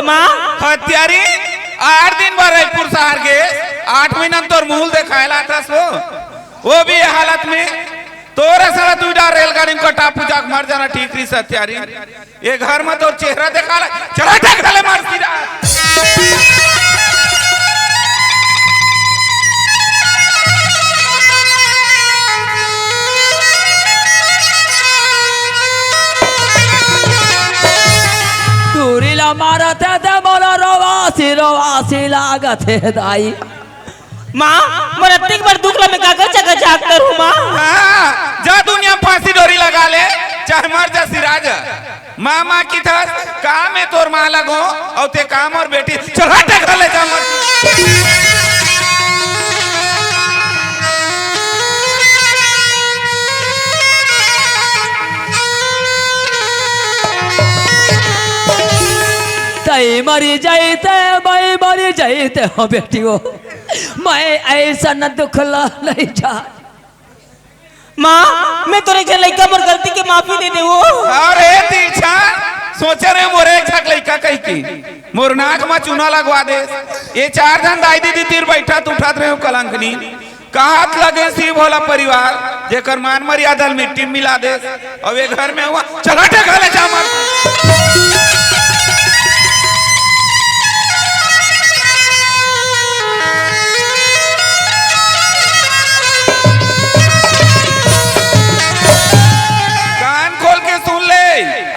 माँ हत्यारी 8 दिन भर रायपुर शहर के 8 महीना तोर मूल देखायला था सो वो भी हालत में तोरे सारा तू डा रेलगाड़ी में कटा पूजा मर जाना ठीक रही हत्यारी ये घर में तो चेहरा देखा चला ढकले मार सीधा दूरीला मारत है ते मोला रोवासी लागत है दाई माँ मोरा तीन बार दुखला में काकर चका जाग करूँ माँ हाँ जा दुनिया फांसी डोरी लगा ले चाहे मर जा सिराज माँ की था काम है तोर माँ लगो और ते काम और बेटी चला ढकले जा मर तई मरी जाते मैं मरी जाते हो बेटियों मैं ऐसा न दुखला नहीं जा माँ मैं तोरे के लड़का मोर गलती के माफी दे दे वो अरे तीछा सोचे रहे मोरे एक छक लड़का कही की मोर नाक में चूना लगवा दे ये 4 जन दाई दीदी तीर बैठा तू उठात रहे हो कलंकनी काहत लगे सी भोला परिवार जेकर मान मर्यादा मिट्टी मिला दे और ये घर में हुआ चला ढका ले जा मर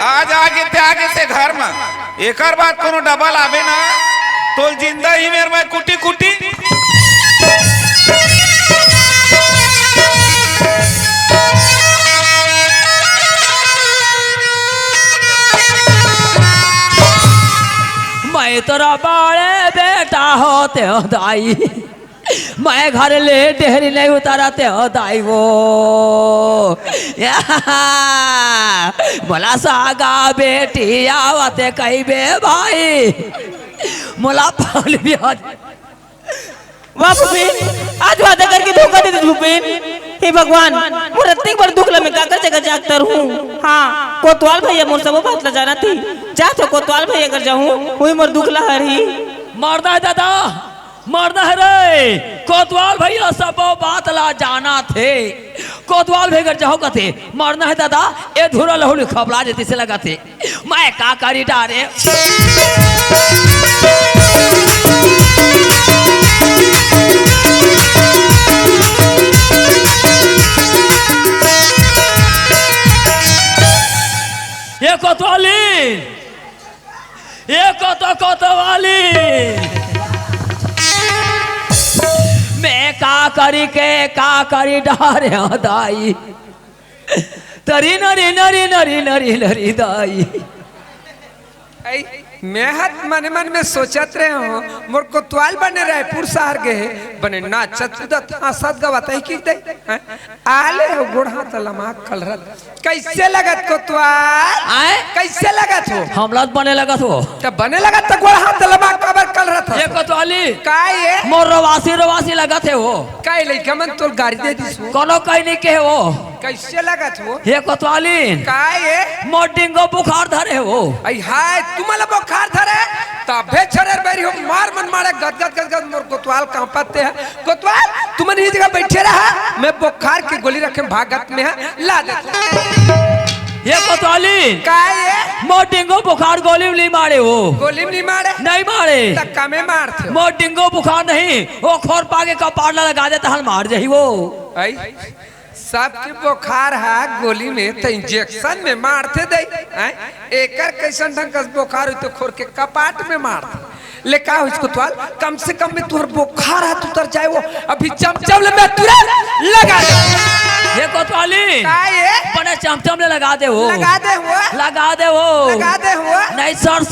आज आगे त्यागे से घर में एक बात कोनो डबल आवे ना तो जिंदा ही मेरे में कुटी कुटी मैं तोरा बाड़े बेटा होते हो दाई मैं घर ले डेहरी नहीं उतारते हो दाई वो बोला सागा बेटी आवते कही बे भाई मोला पाल भी वाह भूपेन आज वादा करके धोखा दे दे भूपेन हे भगवान मोर इतनी बार दुखला में काकर जगह जागतर हूँ हाँ कोतवाल भैया मोर सब बात ला जाना थी जा तो कोतवाल भैया कर जाऊँ वही मोर दुखला हरी मरना है दादा मरना है रे कोतवाल भैया सब बात ला जाना थे कोतवाल भैया जाओ का थे मरना है दादा ये धुरा लहू खबला देती से लगा थे मैं का करी डारे ये कोतवाली मैं का करी के का करी डारे दाई तरी नरी नरी नरी नरी नरी दाई मैं हाथ मन मन में सोचत रहे हो मोर कोतवाल बने रायपुर शहर गए बने नाचत कूदत हंसत गवत है की दे आले हो गोढ़ा तलमा कलरत कैसे लगत कोतवाल आए कैसे लगत हो हमला बने लगा तो तब बने लगत तो गोढ़ा तलमा कबर कलरत ये कोतवाली का ये मोर रवासी लगा थे वो काई लइका मन तोर गाड़ी दे दिस कोनो कहीं नहीं के वो कैसे लगत हो ये कोतवाली का ये मोर डिंगो बुखार धरे वो आई हाय तुम्हाला बुखार धरे तबे छरेर बैरी हो मार मन मारे गदगद मोर कोतवाल कांपते है कोतवाल तुम इस जगह बैठे रहा मैं बुखार की गोली रखे भागत में है ला दे ये कोतवाली का ये मोर डिंगो बुखार गोली नहीं मारे वो गोली नहीं मारे नहीं मारे धक्का में मारते मोर डिंगो बुखार नहीं वो खोर पाके कपाड़ लगा देता हल मार जाही वो आई सबके बुखार है गोली में तो इंजेक्शन में मारते दे एकर कैसन ढंग का बुखार तो खोर के कपाट में मारते ले का हो इसको तवाल कम से कम में तुहर बुखार है तू उतर जाए वो अभी चमचम ले मैं तुरंत लगा दे ये कोतवाली का ये बने चमचम ले लगा दे वो लगा दे हुआ लगा दे वो लगा दे हुआ नहीं सर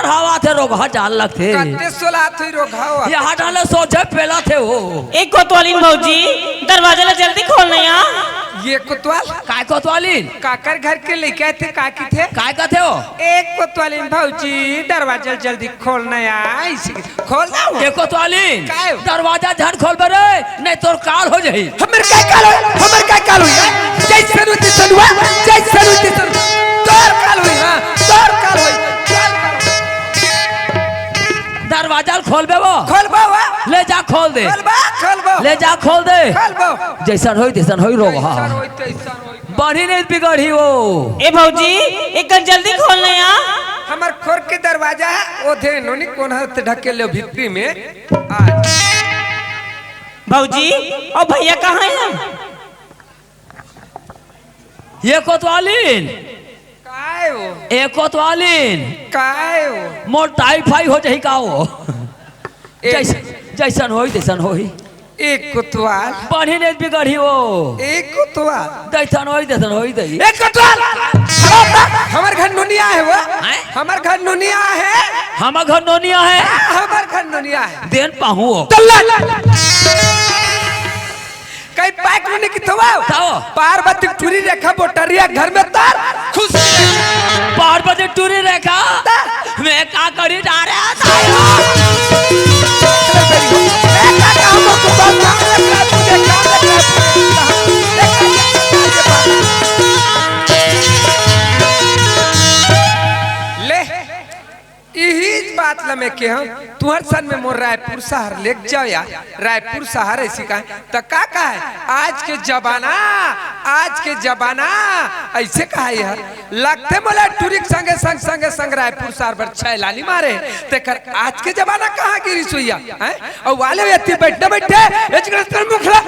हवा थे रोग डाल लगते कत्ते सोला थी रोग हुआ यहाँ डाले सोचे पेला थे वो एक कोतवाली भौजी दरवाजा ला जल्दी खोलना यहाँ ये कोतवाल काय कोतवाली काकर घर के लेके थे काकी थे काय का थे वो एक कोतवाली भौजी दरवाजा जल्दी खोलना खोल दो ये कोतवाली काय दरवाजा झट खोल बरे नहीं तोर काल हो जाही हमर काय काल हो जय सरुति सनुआ तोर काल हो हां तोर काल हो खोलबे वो खोलबो वा ले जा खोल दे खोलबो ले जा खोल दे खोलबो जैसन होई तैसन होई रोग हा बढ़ी नहीं बिगड़ी वो ए भौजी एक जल्दी खोलना यार। हमार खोर के दरवाजा है ओधे नोनी कोन हाथ ढके ले भित्री में आज भौजी और भैया कहाँ हैं? ये कोतवालीन काय हो ए कोतवालीन काय हो मोर टाइफाई हो जाई का हो जैसन होई तैसन होई एक कोतवाल बढ़ी नहीं बिगड़ी वो एक कोतवाल दैसन होई दई एक कोतवाल हमार घर नोनिया है वो हैं? हमार घर नोनिया है हमार घर नोनिया है हमार घर नोनिया है देन पाहू कई पैक नोनी की थवा ताओ। पार्वती टूरी रेखा बोटरिया घर में तार खुश पार्वती टूरी रेखा मैं का करी जा रहा था ले यही बात लमे के हम तुहर सन में मोर रायपुर शहर ले जाओ यार रायपुर शहर ऐसी का तो का है आज के जमाना ऐसे कहा यार लगते मोला टूरिक संगे संग रायपुर शहर पर छैलानी मारे तेकर आज के जमाना कहाँ की रिसोइया हैं और वाले व्यक्ति बैठे एजगस्तर मुखला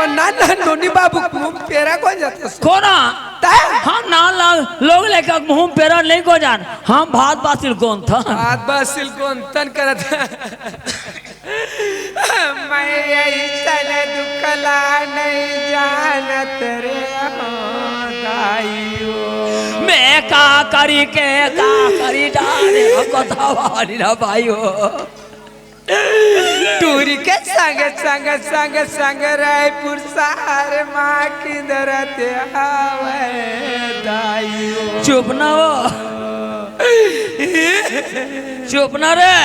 नाना नोनी बाबू पेरा कौन जाता कोना हम ना लोग लेकर मुंह पेरा नहीं को जान हम भात बासिल कौन था हाथ बासिल कौन तन करत मैं ऐसन दुखला नहीं जानत रे दाइयो मैं का करी डाले कोतवाली ना भाइयो टूरी के संग रायपुर शहर माँ की दरते आवे दाइयो चुप ना रे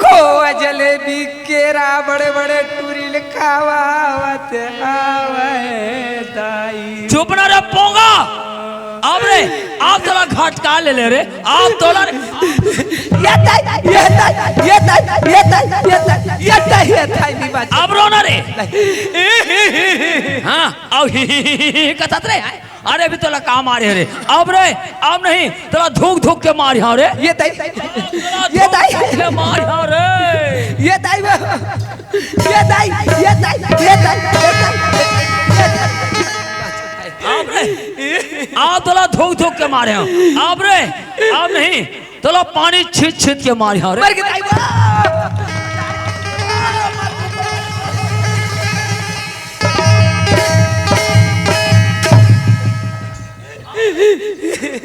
खोआ जलेबी केरा बड़े टूरी खावावत आवे दाई चुप ना रे पोंगा अब रे आप थोड़ा घाट का ले रे आप थोड़ा अब रो ना रे हाँ अब कथत रे अरे अभी तोला काम आ रहे रे अब नहीं तोला धूक के मार यहाँ रे ये दाई मार यहाँ रे ये दाई आप तोला धूक के मारे हैं अब नहीं तोला पानी छीट के मार यहाँ रे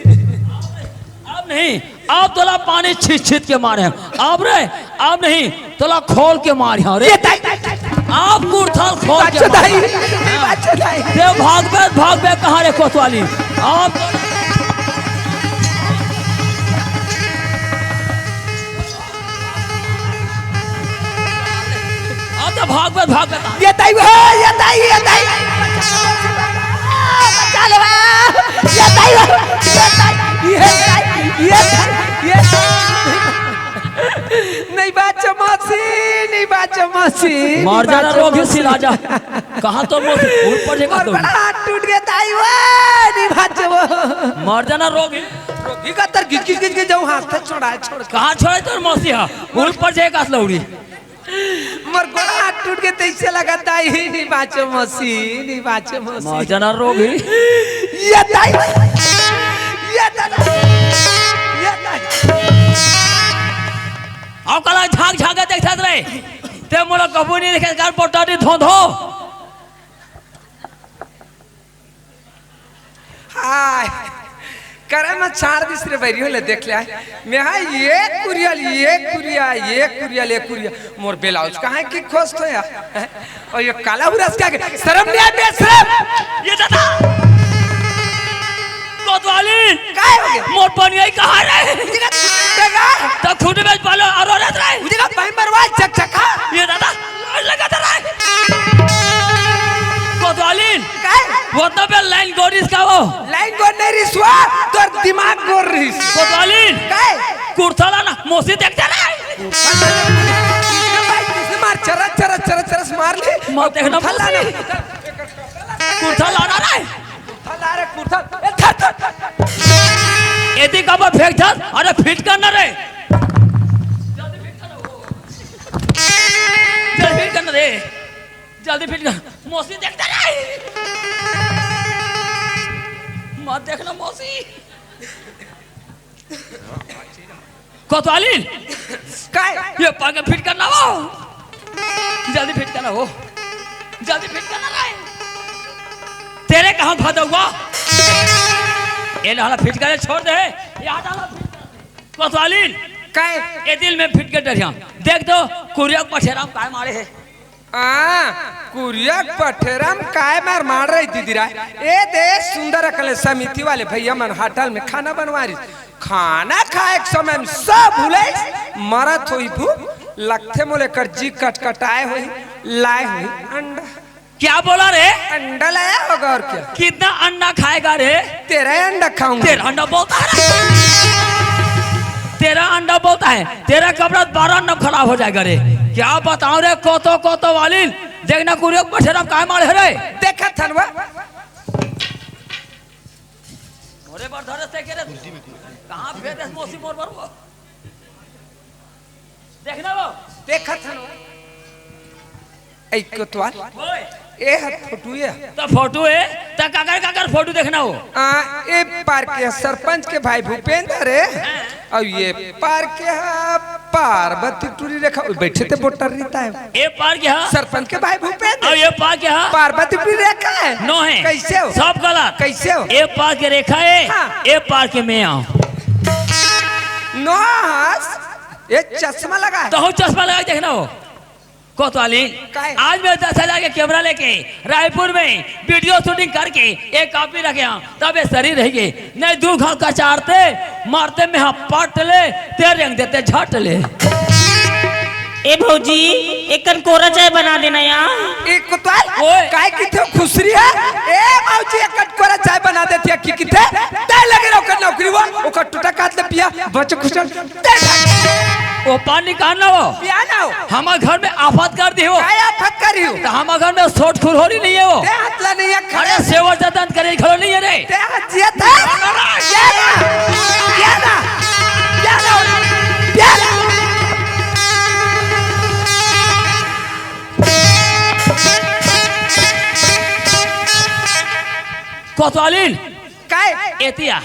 अब नहीं अब तोला पानी छीट के मारे हैं अब नहीं तोला खोल के मार यहाँ रे आप कुर्थल खोल के भाग बे कहाँ रे कोतवाली आप तो भाग ये दाई नहीं बात मसी मार जाना रोग सिला जा कहाँ तो ऊपर टूट गया ताई नहीं बात मार जाना रोग का तर घिच जाऊं हाथ से छोड़ कहाँ छोड़े तो मौसी ऊपर से का लौड़ी मर गोड़ा टूट के तैसे लगा ताई नहीं बाचो मसी मार जाना रोग ये ताई आओ कला झाग देखता रे ते मोला कबू नहीं देखे कार पोटाटी धो हाय करे मैं 4 दिसरे बैरी होले देख ले मैं हाय ये कुरिया मोर ब्लाउज कहां की खोज तो यार और ये काला हुरस क्या शर्म नहीं आती शर्म ये दादा कोतवाली काय हो गया मोर पनिया कहां रे देगा तो खुद में पालो अरोरत रे मुझे भाई मरवा चकचका ये दादा लगा था रे कोतवाली काय वो तो पे लाइन गोरिस का वो लाइन गोर नहीं रिसवा तोर दिमाग गोर रिस कोतवाली काय कुर्ता लाना मोसी देखते रहे मार चरस चरस चरस चरस मार ले मत देखना मोसी कुर्ता लाना रे ला रे कुर्ता ए धर एती का बा फेंक धर अरे फिट करना रे जल्दी फिट करना रे जल्दी फिट कर मोसी देखते रहे मत देखना मौसी कोतवाली काय ये पागे फिट करना वो जल्दी फिट करना वो जल्दी फिट करना रे तेरे कहाँ भादा हुआ ये डाला फिट करे छोड़ दे यहाँ डाला फिट कर दे कोतवाली काय ये दिल में फिट कर दे देख तो कुरिया पठेराम काय मारे है कुरिया पठेराम काय मार रही दीदी राय ए दे सुंदर अकल समिति वाले भैया मन होटल में खाना बनवा रही खाना खाए के समय में सब भूले मरत हुई भूख लगते मोले कर जी कटकटाए हुई लाए हुई अंडा क्या बोला रे अंडा लाया होगा और क्या कितना अंडा खाएगा रे तेरा अंडा खाऊंगा तेरा अंडा बोलता है तेरा अंडा बोलता है तेरा कपड़ा 12 नब खराब हो जाएगा रे क्या बताऊं रे कोतो वाली देखना कुरिया पठेराम काय मारे रे देखा थनवा मोरे पर धरे से के रे कहां फेंक दे मौसी मोर पर देखना वो देखा थनवा ए कोतवाल ओए ए हाथ फोटो है तो फोटो है तो काकर फोटो देखना हो ए पार्क के सरपंच के भाई भूपेंद्र है और ये पार्क के पार्वती टूरी रेखा बैठे थे वोटर रहता है ये पार क्या सरपंच के भाई भूपेंद्र और ये पार क्या पार्वती टूरी रेखा है नो है कैसे हो सब गलत कैसे हो ये पार के रेखा है हाँ। ये पार के मैं आऊं नो ये चश्मा लगा है तो हम चश्मा लगा के देखना हो कोतवाली काय? आज मैं 10,000 के कैमरा लेके रायपुर में वीडियो शूटिंग करके एक कॉपी रखे तब ये शरीर रहेगी नहीं दूर घर का चारते मारते में हम पट ले तेरे रंग देते झट ले ए भौजी एक कन कोरा चाय बना देना यहाँ एक कोतवाल ओए। काय की थे खुसरी है ए मौजी एक कटकोरा चाय बना देती है की थे दे लगे रो कर नौकरी वो ओकर टूटा काट ले पिया बच्चे खुशल वो पानी निकालना हो पिया ना हो हमारे घर में आफत कर दी हो काय आफत करी हो तो हमारे घर में सोट खुर हो रही नहीं है वो दे हाथ ला नहीं है खड़े अरे सेवा जतन करे खड़ो नहीं है रे दे हाथ जिया था या ना कोतवाली काय एतिया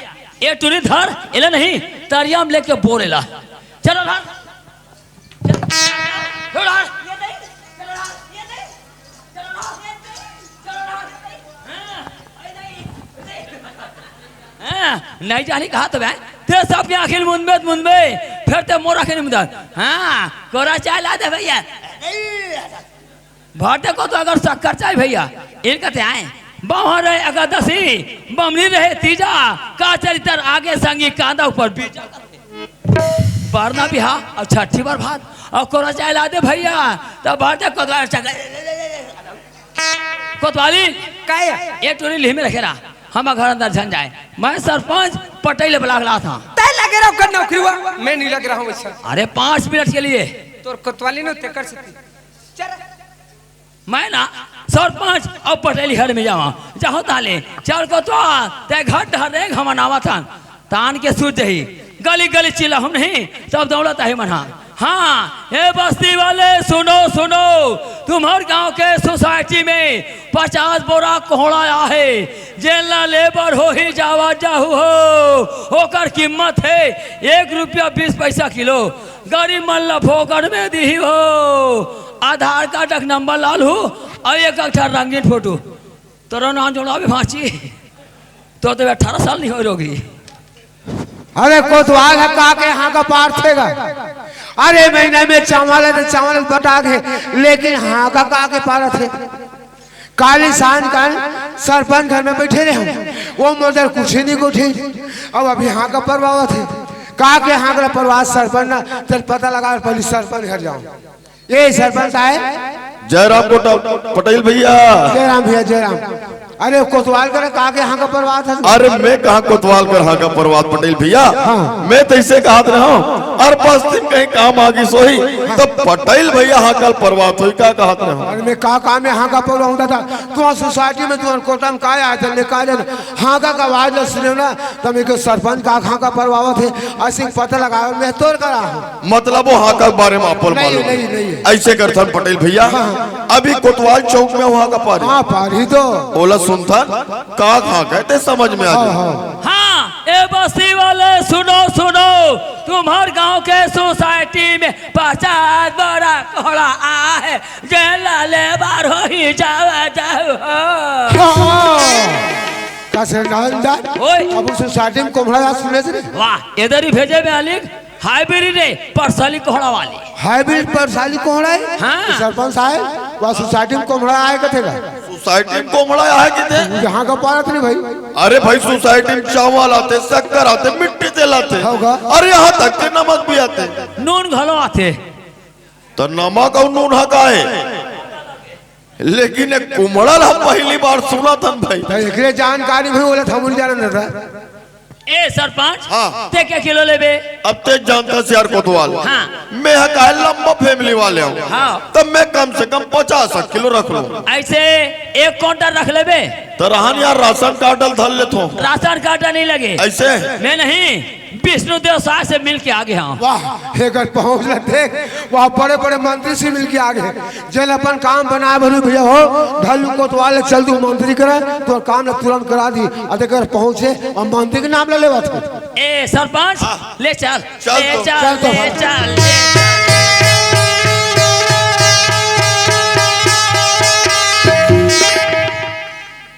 ए टूरी धर एला नहीं तरियाम लेके बोरेला चलो धर चलो धर ये नहीं चलो धर ये नहीं चलो धर ये नहीं चलो धर हां नहीं जानी कहा तो भाई ते सब के आखिर मुंबे फिर ते मोर आखिर मुंदर हां कोरा चाय ला दे भैया भाटे को तो अगर शक्कर चाय भैया इनका ते आए बाहर रहे एकादशी बमनी रहे तीजा का चरित्र आगे संगी कांदा ऊपर बीजा बारना भी हाँ और छठी बार भात और कोरा चाय ला दे भैया तब भाटे कोतवाली काय एक टोली लिह में रखेला हम घर अंदर झन जाए मैं सरपंच पटेल बुला गया था दे लगे रो कर नौकरी हुआ मैं नहीं लग रहा हूं वैसा अरे 5 मिनट के लिए तोर कोतवाली ने ते कर सकती चल मैं ना सरपंच और पटेली हर में जावा जाओ ताले चल को तो ते घट हरे घमनावा था तान के सूझ ही गली गली चिल्ला हम नहीं सब दौलत है मना हाँ ये बस्ती वाले सुनो सुनो तुम्हारे गांव के सोसाइटी में 50 बोरा कोहड़ा है जेलना लेबर हो ही जावा जाहू हो ओकर कीमत है 1 रुपया 20 पैसा किलो गरीब मल्ला फोकट में दी हो आधार कार्ड एक नंबर लाल हो और एक अक्षर रंगीन फोटो तोरा नाम जोड़ा भी भांची तो 18 साल नहीं हो रोगी अरे कोतवाल है कहा के यहाँ का पार थेगा अरे महीने में चावल है तो चावल बटा के लेकिन हाँ का कहा के पार थे काली शान काल सरपंच घर में बैठे रहे हम वो मदर कुछ ही नहीं उठी अब अभी यहाँ का परवाह थे कहा के यहाँ का परवाह सरपंच ना चल पता लगा पहले सरपंच घर जाओ ये सरपंच आए जयराम पटेल भैया जयराम भैया जयराम अरे कोतवाल कर कहा के यहाँ का परवाह था अरे मैं कहा कोतवाल कर हाँ का परवाह पटेल भैया मैं तो इसे कहा रहा हूँ और बस्ती में कहीं काम आगी सोही तो पटेल भैया हाँ कल परवात हुई का कहत रहे अरे मैं का काम में हाँ का पौधा होता था तुम्हारा सोसाइटी में तुम्हारे कोटा में का आया था लेकर जाना हाँ का आवाज सुने ना तब एक सरपंच का हाँ का परवावत है ऐसे पता लगा मैं तोड़ करा मतलब वो हाँ का बारे में आपल मालूम नहीं ऐसे करथन पटेल भैया अभी कोतवाल चौक में वहाँ का पारी हाँ पारी तो बोला सुनथन का हाँ कहते समझ में आ गया हाँ ए बस्ती वाले सुनो सुनो तुम्हारे गांव के सोसाइटी में 50 बड़ा कोड़ा आया है जेल ले बार हो ही जाओ कैसे नालदार ओए अब सोसाइटी में कोमड़ा सुने से वाह इधर ही भेजे मालिक हाइब्रिड है परसली कोहड़ा वाली हाइब्रिड पर साली कोमड़ा है हाँ। सरपंच साहब वह सोसाइटी में कोमड़ा आए कथेगा सोसाइटी में कोमड़ा है कितने यहाँ का पारत नहीं भाई अरे भाई सोसाइटी में चावल आते शक्कर आते मिट्टी तेल आते होगा। अरे यहाँ तक के नमक भी आते नून घलो आते तो नमक और नून हका है लेकिन एक कुमड़ा पहली बार सुना था भाई तो एकरे जानकारी भी बोले था मुझे जाना था ए सरपंच हाँ। ते क्या किलो लेबे अब ते जानता से यार कोतवाल हाँ। मैं हका लंबा फैमिली वाले हूँ हाँ। तब मैं कम से कम 50 किलो रख लूँ ऐसे 1 क्विंटल रख लेबे तो रहन यार राशन कार्ड धर ले थो राशन कार्ड नहीं लगे ऐसे मैं नहीं विष्णु देव साह से मिल के आ गया हूँ वाह एक पहुंच ले देख वहाँ बड़े बड़े मंत्री से मिल के आ गए जल अपन काम बना बोलू भैया हो ढलू कोतवाल चल दू मंत्री करे तो काम ने तुरंत करा दी अगर पहुंचे और मंत्री के नाम ले ले ए सरपंच ले चल चल ले तो। चल तो ले भाई। चल ले चल।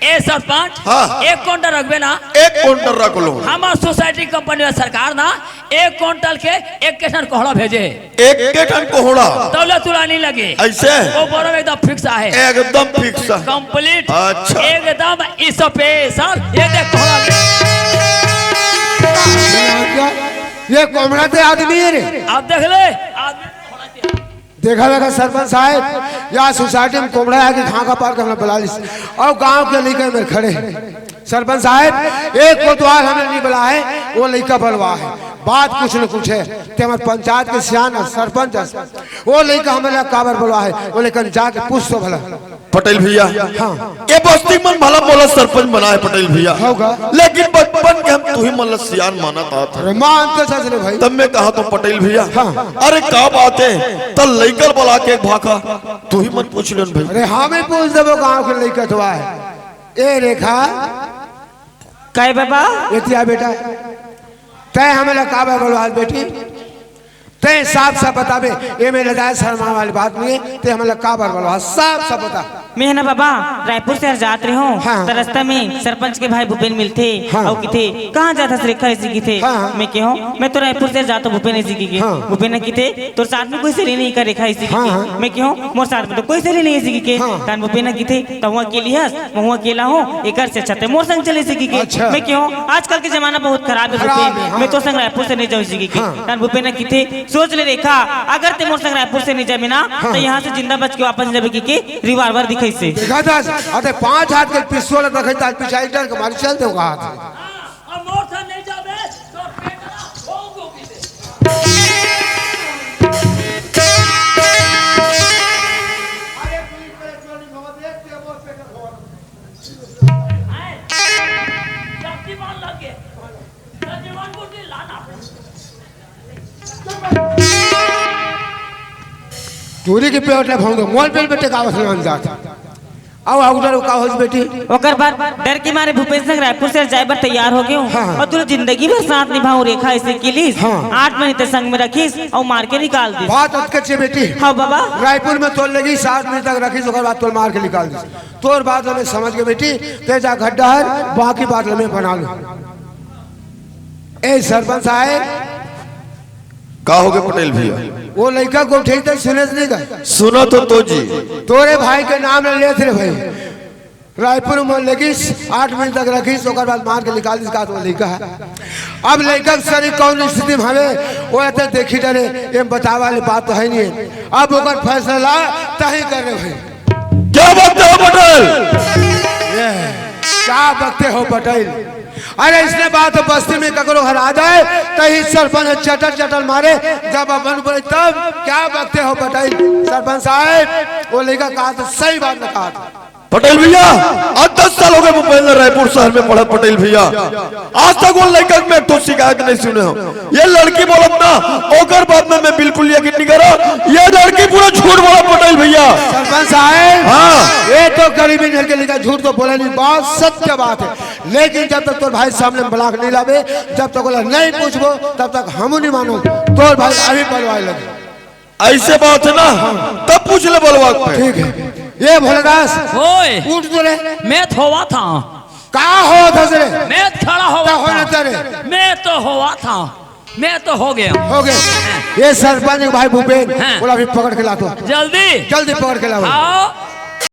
ए सरपंच हाँ। 1 क्विंटल रखबे ना 1 क्विंटल रख लो हमार सोसाइटी कंपनी में सरकार ना 1 क्विंटल के 1 केसन कोहड़ा भेजे एक के टन कोहड़ा दौलत तुला नहीं लगे ऐसे वो बोरो में एकदम फिक्स है एकदम फिक्स है कंप्लीट अच्छा। एकदम स्पेशल ये देख कोहड़ा ये कोमड़ा ते आदमी है रे आप देख ले आदमी कोहड़ा दिया। देखा लगा सरपंच साहब यहाँ सोसाइटी में कोमड़ा है कि खां का पार करना बुला ली और गांव के लेकर मेरे खड़े सरपंच साहब एक कोतवाल हमें नहीं बुला है वो लड़का बलवा है बात कुछ न कुछ है ते हमारे पंचायत के सियान सरपंच वो लड़का हमें काबर बुलवा है वो लेकर जाके पूछ तो भला पटेल भैया हाँ। ये बस्ती मन भला मोला सरपंच बना है पटेल भैया होगा। लेकिन बचपन के हम तू ही मतलब सियान माना था अरे मानते सच भाई तब मैं कहा तो पटेल भैया हाँ। अरे का बात है तब लईकर बुला के भागा तू ही मत पूछ लेन भाई अरे हमें पूछ देवो गाँव के लड़का तो है ए रेखा काय बाबा एतिया बेटा तय हमें काबर बुलवा बेटी तय साफ साफ बताबे ये में लजाए शर्मा वाली बात नहीं है ते हमें काबर बुलवा साफ साफ बता मैं है ना बाबा रायपुर से जात रहे हूँ हाँ। तो रास्ता में सरपंच के भाई भूपेन मिलते हाँ। और किथे कहाँ जाता रेखा ऐसी की थे हाँ। मैं क्यों मैं तो रायपुर से जाता भूपेन ऐसी की हाँ। भूपेन की थे तो साथ में कोई सहेली नहीं कर रेखा ऐसी हाँ, की हाँ। मैं क्यों मोर साथ में तो कोई सहेली नहीं ऐसी की हाँ। कान भूपेन की थे तो वहाँ अकेली हस वहाँ अकेला हूँ एक से छते मोर संग चले ऐसी की अच्छा। मैं क्यों आजकल के जमाना बहुत खराब है खराब है, भूपेन हाँ। मैं तो संग रायपुर से नहीं जाऊँ ऐसी की हाँ। कान भूपेन की थे सोच ले रेखा अगर ते मोर संग रायपुर से नहीं जाबे ना तो यहाँ से जिंदा बच के वापस जाबे की रिवाल्वर दिखाई से देखा था अरे 5 हाथ के पिस्तौल रखे था पिछाई डर के मारी चलते होगा हाथ और मोर से नहीं जाबे तो पेटला होंगो की शक्तिमान लगे शक्तिमान को भी लाना चोरी के पेट ले भाऊंगे मोल पेल बेटे का आवश्यक मान जाता आओ आउटर का होज बेटी ओकर बाद डर के मारे भूपेश सिंह रायपुर से जाए बर तैयार हो गए हाँ। और तू जिंदगी भर साथ निभाऊ रेखा ऐसे किलीस हाँ। 8 महीने तक संग में रखीस और मार के निकाल दी बात अटके छे बेटी हाँ बाबा रायपुर में तोल लगी 7 मिनट तक रखी ओकर बाद तोल मार के निकाल दी तोर बात हमें समझ के बेटी तेजा गड्ढा है बाकी बात हमें बना लो ए सरपंच साहब का हो गए पटेल भैया वो लड़का को उठे तक सुने नहीं का सुना तो जी तोरे भाई के नाम ले थे भाई रायपुर में लगी 8 मिनट तक रखी ओकर बाद मार के निकाल दी का तो लड़का है अब लड़का सरी कौन स्थिति में हवे वो ऐसे देखी डरे ये बतावे वाली बात तो है नहीं है अब ओकर फैसला तही कर रहे भाई क्या बात है पटेल क्या बकते हो पटेल अरे इसने बात बस्ती में ककरो घर आ जाए तो ही सरपंच चटर चटर मारे, जब अपन बोले तब क्या बकते हो बताइए। सरपंच साहब वो लड़का कहा तो सही बात ने कहा था। पटेल भैया आज 10 साल हो गए भूपेंद्र रायपुर शहर में पढ़ा। पटेल भैया आज तक वो लड़का में तो शिकायत नहीं सुने हो। ये लड़की बोलत ना ओकर बाद में मैं बिल्कुल यकीन नहीं करा, ये लड़की पूरा झूठ बोला पटेल भैया। सरपंच साहब हाँ ये तो गरीबी घर के लिखा झूठ तो बोला नहीं, बहुत सत्य बात है। लेकिन जब तक तोर भाई सामने ब्लाक नहीं लावे, जब तक बोला नहीं पूछबो तब तक हम नहीं मानो। तोर भाई अभी बलवाए लगे। ऐसे बात है ना तब पूछ ले बलवा। ठीक है ये भोलेदास ओए उठ तो रे, मैं थोवा था, कहा हो धसरे मैं खड़ा होने हुआ तेरे था, मैं तो हुआ था, मैं तो हो गया। हो गए। ये सरपंच भाई भूपेन हाँ। बोला अभी पकड़ के ला दो, जल्दी जल्दी पकड़ के लाओ। आओ